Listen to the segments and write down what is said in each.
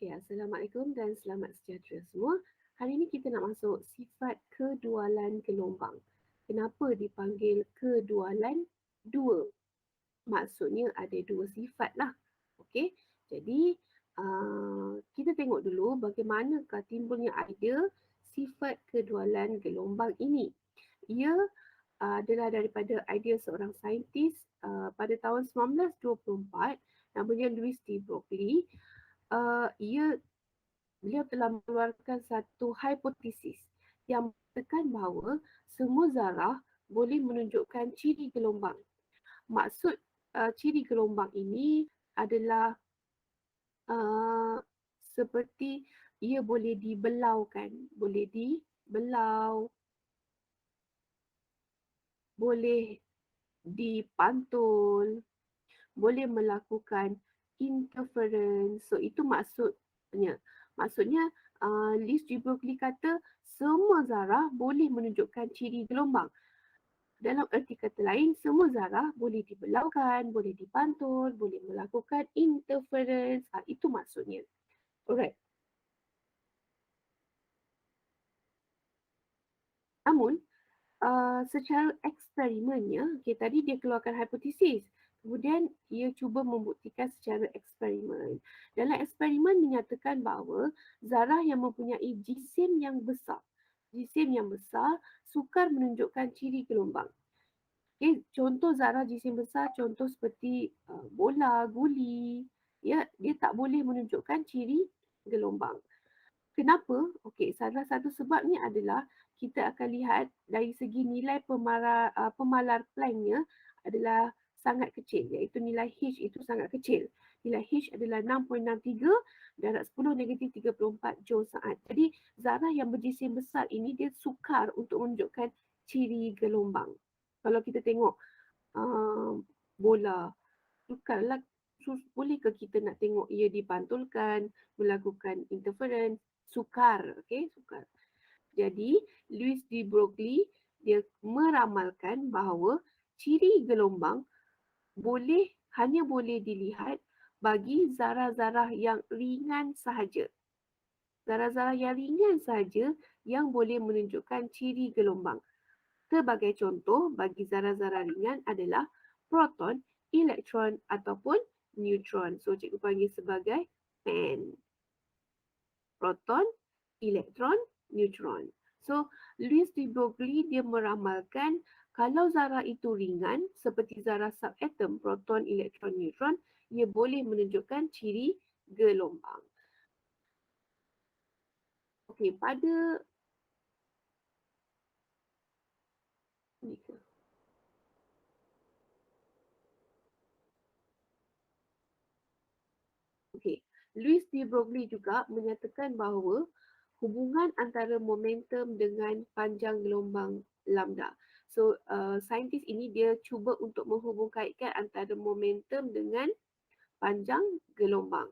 Okey, Assalamualaikum dan selamat sejahtera semua. Hari ini kita nak masuk sifat kedualan gelombang. Kenapa dipanggil kedualan? Dua. Maksudnya ada dua sifat lah. Okey, jadi kita tengok dulu bagaimanakah timbulnya idea sifat kedualan gelombang ini. Ia adalah daripada idea seorang saintis pada tahun 1924, namanya Louis de Broglie. Beliau telah mengeluarkan satu hipotesis yang mengatakan bahawa semua zarah boleh menunjukkan ciri gelombang. Maksud ciri gelombang ini adalah uh, seperti ia boleh dibelaukan, boleh dibelau, boleh dipantul, boleh melakukan interference. So itu maksudnya. Maksudnya Louis de Broglie kata semua zarah boleh menunjukkan ciri gelombang. Dalam erti kata lain, semua zarah boleh dibelaukan, boleh dipantul, boleh melakukan interference. Itu maksudnya. Alright. Namun, secara eksperimennya, tadi dia keluarkan hipotesis. Kemudian ia cuba membuktikan secara eksperimen. Dalam eksperimen dinyatakan bahawa zarah yang mempunyai jisim yang besar sukar menunjukkan ciri gelombang. Okay, contoh zarah jisim besar, contoh seperti bola, guli, ya, dia tak boleh menunjukkan ciri gelombang. Kenapa? Okey, salah satu sebabnya adalah kita akan lihat dari segi nilai pemalar Planck-nya adalah sangat kecil, iaitu nilai H itu sangat kecil. Nilai H adalah 6.63 darab 10 negatif 34 joule saat. Jadi zarah yang berjisim besar ini dia sukar untuk menunjukkan ciri gelombang. Kalau kita tengok bola, sukarlah, bolehkah kita nak tengok ia dipantulkan, melakukan interference? Sukar, okey, sukar. Jadi, Louis de Broglie dia meramalkan bahawa ciri gelombang hanya boleh dilihat bagi zarah-zarah yang ringan sahaja. Zarah-zarah yang ringan sahaja yang boleh menunjukkan ciri gelombang. Sebagai contoh bagi zarah-zarah ringan adalah proton, elektron ataupun neutron. So, cikgu panggil sebagai PEN. Proton, elektron, neutron. So, Louis de Broglie dia meramalkan kalau zarah itu ringan seperti zarah subatom, proton, elektron, neutron, ia boleh menunjukkan ciri gelombang. Okey, pada Okey, Louis de Broglie juga menyatakan bahawa hubungan antara momentum dengan panjang gelombang lambda. So, saintis ini dia cuba untuk menghubungkaitkan antara momentum dengan panjang gelombang.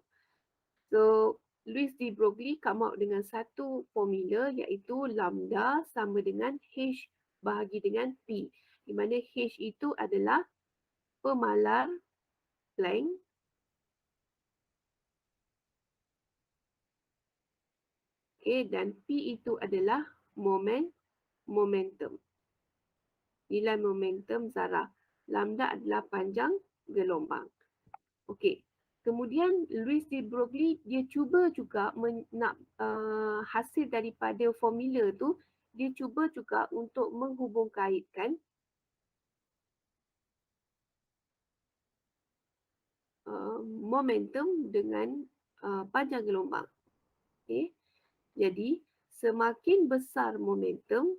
So, Louis de Broglie come out dengan satu formula iaitu lambda sama dengan H bahagi dengan P. Di mana H itu adalah pemalar Planck. Okay, dan P itu adalah momentum. Nilai momentum zarah. Lambda adalah panjang gelombang. Okey. Kemudian Louis de Broglie dia cuba juga nak hasil daripada formula tu, dia cuba juga untuk menghubungkaitkan momentum dengan panjang gelombang. Okey. Jadi, semakin besar momentum,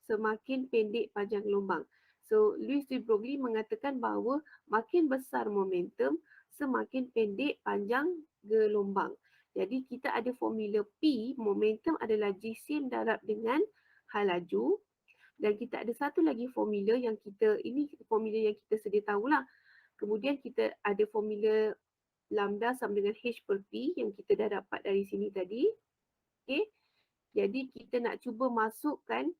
semakin pendek panjang gelombang. So, Louis de Broglie mengatakan bahawa makin besar momentum, semakin pendek panjang gelombang. Jadi, kita ada formula P, momentum adalah jisim darab dengan hal laju. Dan kita ada satu lagi formula yang ini formula yang kita sedia tahulah. Kemudian kita ada formula lambda sama dengan H per P yang kita dah dapat dari sini tadi. Okay. Jadi kita nak cuba masukkan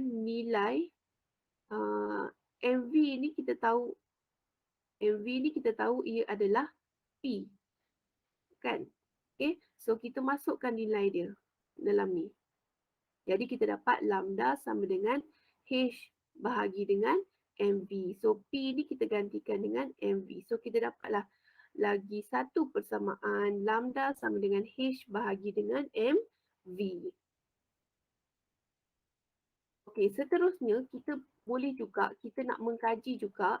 nilai MV ni kita tahu ia adalah P. kan. Okay, so kita masukkan nilai dia dalam ni. Jadi kita dapat lambda sama dengan H bahagi dengan MV. So P ni kita gantikan dengan MV. So kita dapatlah lagi satu persamaan lambda sama dengan H bahagi dengan MV. Okey, seterusnya kita boleh juga, kita nak mengkaji juga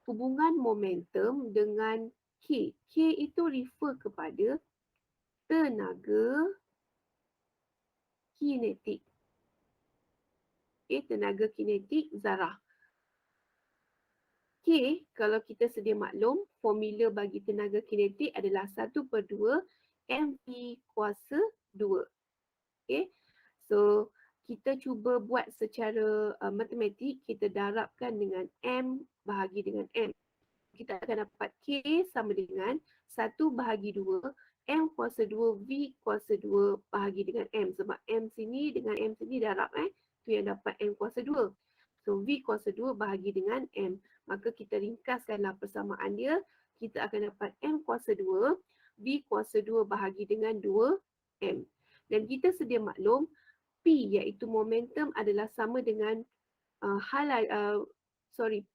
hubungan momentum dengan K. K itu refer kepada tenaga kinetik. Okay, tenaga kinetik zarah. K, kalau kita sedia maklum, formula bagi tenaga kinetik adalah 1/2 mv kuasa 2. Okay, so kita cuba buat secara matematik, kita darabkan dengan M bahagi dengan M. Kita akan dapat K sama dengan 1 bahagi 2 M kuasa 2 V kuasa 2 bahagi dengan M. Sebab M sini dengan M sini darab. Tu yang dapat M kuasa 2. So V kuasa 2 bahagi dengan M. Maka kita ringkaskanlah persamaan dia. Kita akan dapat M kuasa 2 V kuasa 2 bahagi dengan 2M. Dan kita sedia maklum P iaitu momentum adalah sama dengan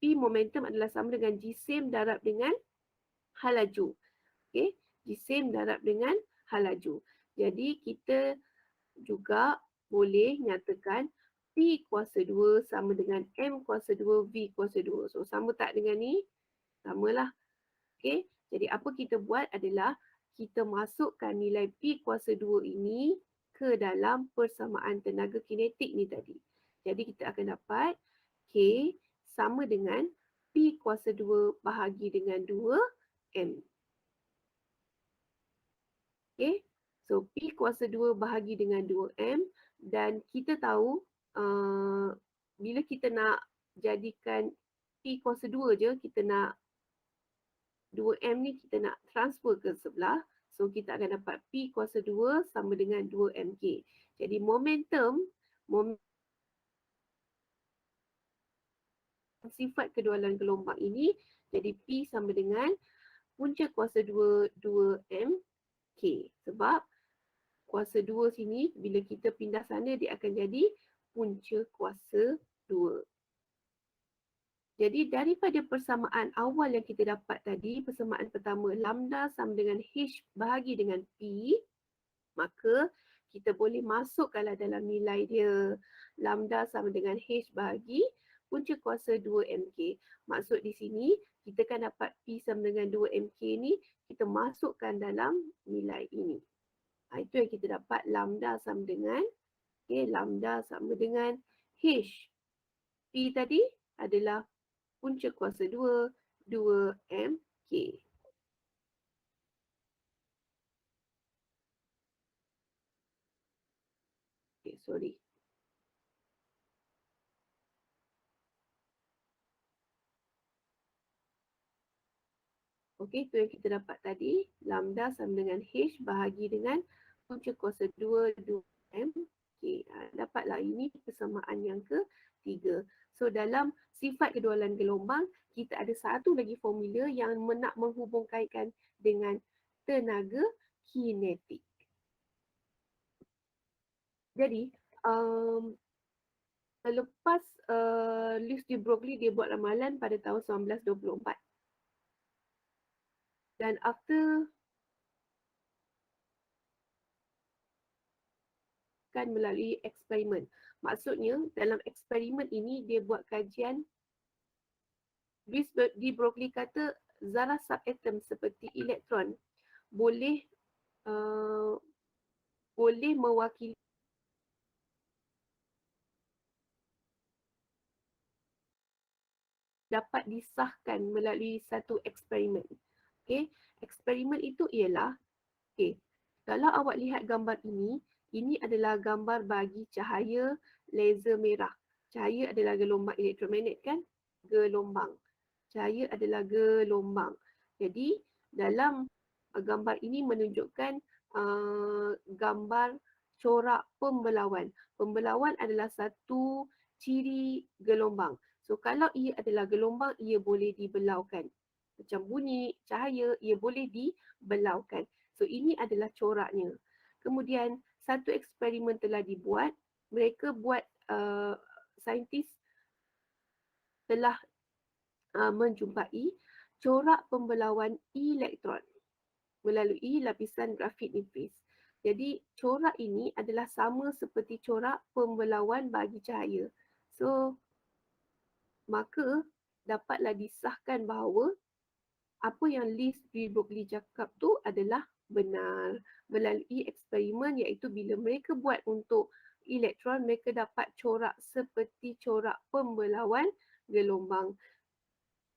P momentum adalah sama dengan jisim darab dengan halaju. Okey, jisim darab dengan halaju. Jadi kita juga boleh nyatakan P kuasa 2 sama dengan M kuasa 2 V kuasa 2. So sama tak dengan ni? Samalah. Okey, jadi apa kita buat adalah kita masukkan nilai P kuasa 2 ini ke dalam persamaan tenaga kinetik ni tadi. Jadi kita akan dapat K sama dengan P kuasa 2 bahagi dengan 2M. Okay, so P kuasa 2 bahagi dengan 2M dan kita tahu bila kita nak jadikan P kuasa 2 je, kita nak 2M ni kita nak transfer ke sebelah. So kita akan dapat P kuasa 2 sama dengan 2MK. Jadi momentum sifat kedualan gelombang ini jadi P sama dengan punca kuasa 2 2MK. Sebab kuasa 2 sini bila kita pindah sana dia akan jadi punca kuasa 2. Jadi daripada persamaan awal yang kita dapat tadi, persamaan pertama lambda sama dengan H bahagi dengan P, maka kita boleh masukkanlah dalam nilai dia. Lambda sama dengan H bahagi punca kuasa 2MK. Maksud di sini, kita kan dapat P sama dengan 2MK ni, kita masukkan dalam nilai ini. Itu yang kita dapat lambda sama dengan, lambda sama dengan H. P tadi adalah punca kuasa 2, 2MK. Okay, sorry. Okey, itu yang kita dapat tadi. Lambda sama dengan H bahagi dengan punca kuasa 2, 2M. Okey, dapatlah ini persamaan yang ketiga. So dalam sifat kedualan gelombang, kita ada satu lagi formula yang nak menghubungkaitkan dengan tenaga kinetik. Jadi, selepas Louis de Broglie dia buat ramalan pada tahun 1924. Dan after kan melalui eksperimen. Maksudnya dalam eksperimen ini dia buat kajian. Louis de Broglie kata zarah subatom seperti elektron boleh mewakili dapat disahkan melalui satu eksperimen. Okey, eksperimen itu ialah kalau awak lihat gambar ini adalah gambar bagi cahaya laser merah. Cahaya adalah gelombang elektromagnet kan? Gelombang. Cahaya adalah gelombang. Jadi dalam gambar ini menunjukkan gambar corak pembelauan. Pembelauan adalah satu ciri gelombang. So kalau ia adalah gelombang, ia boleh dibelaukan. Macam bunyi cahaya, ia boleh dibelaukan. So ini adalah coraknya. Kemudian satu eksperimen telah dibuat. Mereka buat saintis telah menjumpai corak pembelawan elektron melalui lapisan grafit nipis. Jadi corak ini adalah sama seperti corak pembelawan bagi cahaya. So maka dapatlah disahkan bahawa apa yang Liz de Broglie cakap tu adalah benar melalui eksperimen, iaitu bila mereka buat untuk elektron, mereka dapat corak seperti corak pembelawan gelombang.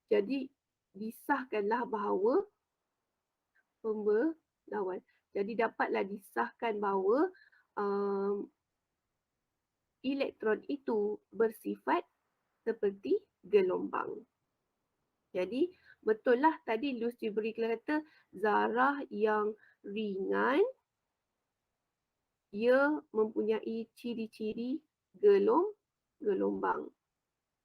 Jadi disahkanlah bahawa pembelawan. Jadi dapatlah disahkan bahawa elektron itu bersifat seperti gelombang. Jadi betul lah tadi Luz de Broglie kata zarah yang ringan ia mempunyai ciri-ciri gelombang.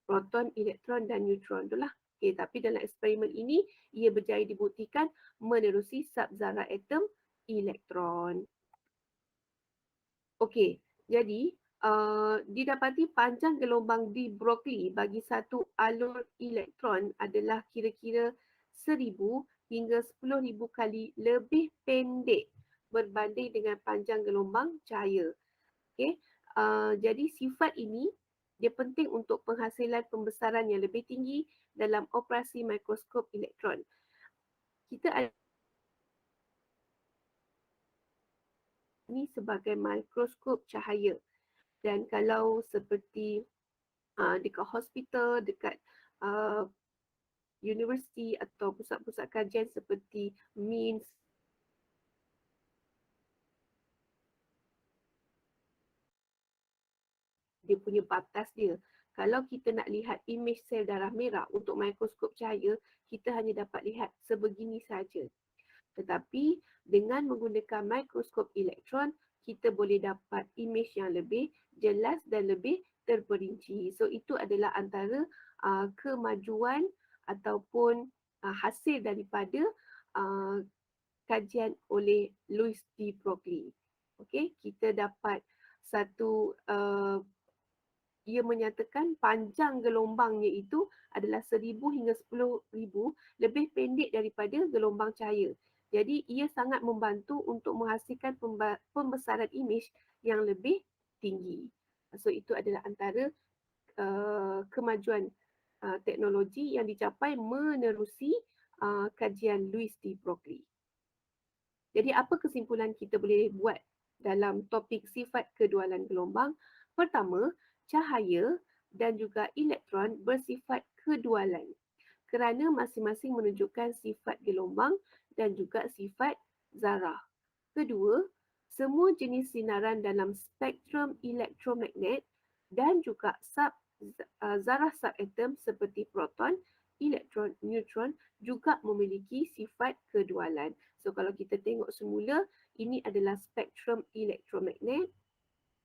Proton, elektron dan neutron itulah. Okay, tapi dalam eksperimen ini ia berjaya dibuktikan menerusi subzara atom elektron. Okey, jadi didapati panjang gelombang de Broglie bagi satu alur elektron adalah kira-kira 1000 hingga 10,000 kali lebih pendek berbanding dengan panjang gelombang cahaya. Okey, jadi sifat ini dia penting untuk penghasilan pembesaran yang lebih tinggi dalam operasi mikroskop elektron. Kita ada ini sebagai mikroskop cahaya. Dan kalau seperti dekat hospital, dekat universiti atau pusat-pusat kajian seperti MINS, dia punya batas dia. Kalau kita nak lihat imej sel darah merah untuk mikroskop cahaya, kita hanya dapat lihat sebegini saja. Tetapi dengan menggunakan mikroskop elektron, kita boleh dapat imej yang lebih jelas dan lebih terperinci. So itu adalah antara kemajuan ataupun hasil daripada kajian oleh Louis de Broglie. Okey, kita dapat satu ia menyatakan panjang gelombangnya itu adalah 1000 hingga 10,000 lebih pendek daripada gelombang cahaya. Jadi ia sangat membantu untuk menghasilkan pembesaran imej yang lebih tinggi. So itu adalah antara kemajuan teknologi yang dicapai menerusi kajian Louis de Broglie. Jadi apa kesimpulan kita boleh buat dalam topik sifat kedualan gelombang? Pertama, cahaya dan juga elektron bersifat kedualan kerana masing-masing menunjukkan sifat gelombang dan juga sifat zarah. Kedua, semua jenis sinaran dalam spektrum elektromagnet dan juga zarah subatom seperti proton, elektron, neutron juga memiliki sifat kedualan. So kalau kita tengok semula, ini adalah spektrum elektromagnet.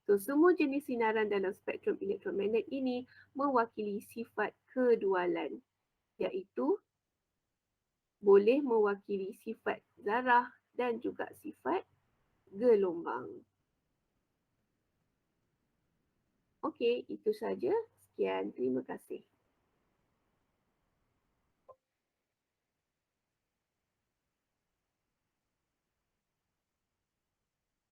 So, semua jenis sinaran dalam spektrum elektromagnet ini mewakili sifat kedualan, iaitu boleh mewakili sifat zarah dan juga sifat gelombang. Okey, itu saja. Sekian, terima kasih.